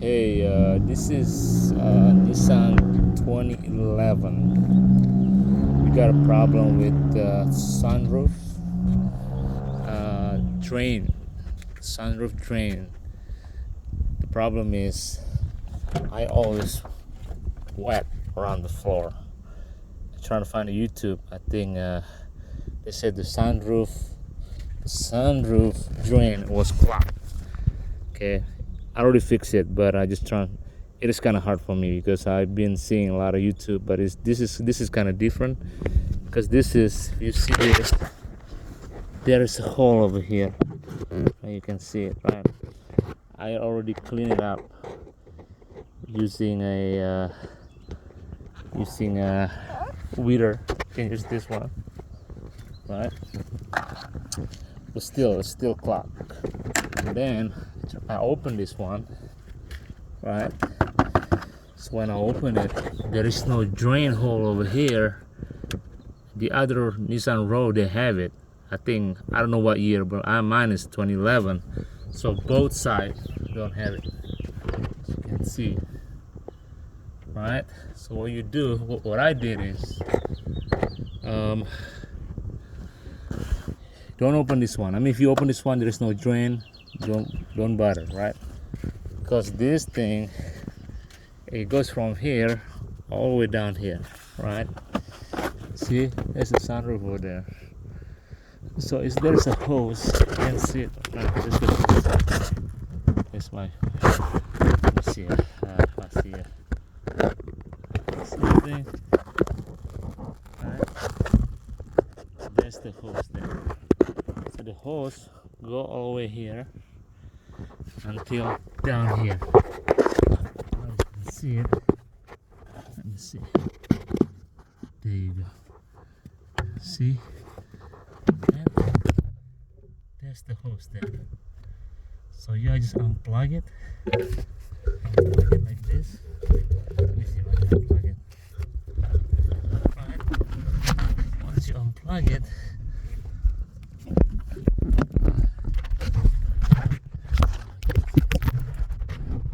Hey, this is Nissan 2011. We got a problem with the sunroof drain. Sunroof drain. The problem is I always wet around the floor. I'm trying to find a YouTube. I think they said the sunroof drain was clogged. Okay, I already fixed it, but I just trying. It is kind of hard for me because I've been seeing a lot of YouTube, but this is kind of different because this is, you see this, there is a hole over here. You can see it, right? I already cleaned it up using a weeder. You can use this one, right? But still, it's still clogged. And then I open this one, right? So when I open it, there is no drain hole over here. The other Nissan Rogue, they have it. I think, I don't know what year, but mine is 2011. So both sides don't have it. As you can see, right? So what you do, what I did is, don't open this one. I mean, if you open this one, there is no drain. Don't bother, right? Because this thing, it goes from here all the way down here, right? See, there's a sunroof over there. So there's a hose. You can see it. It's my. Let me see it. I see it. See the thing? Right. So there's the hose there. So the hose go all the way here until down here. You can see it. Let me see. There you go. See? And there's the hose there. So you just unplug it. Unplug it like this. Let me see if I can unplug it. Right. Once you unplug it,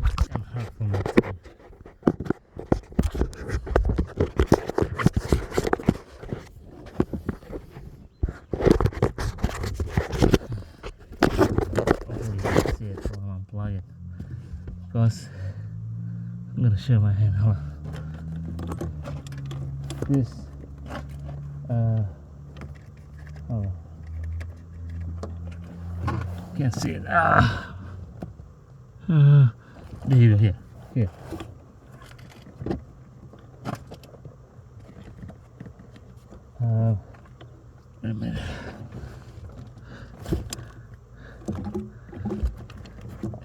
it's kind of hard for me to. Unplug it because I'm gonna show my hand. Hold on. This hold on. Can't see it. There you go. Here. Wait a minute.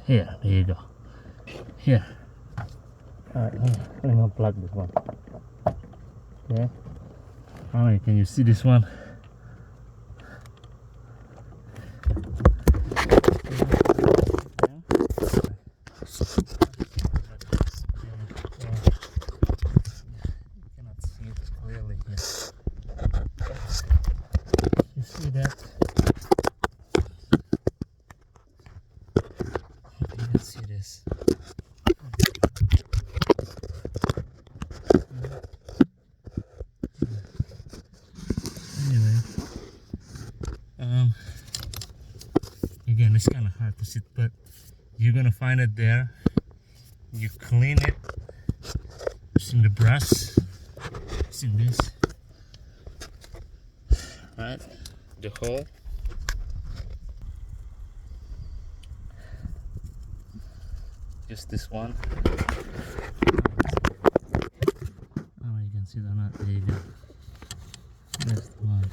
Here, there you go. Here. Alright, let me unplug this one. Okay. Alright, can you see this one? You cannot see it clearly here. You see that? You can see this. Anyway, again, it's kind of hard to see, but you're gonna find it there. You clean it using the brush, using this, right? The hole. Just this one. Oh, you can see that not. There you go. That's the one.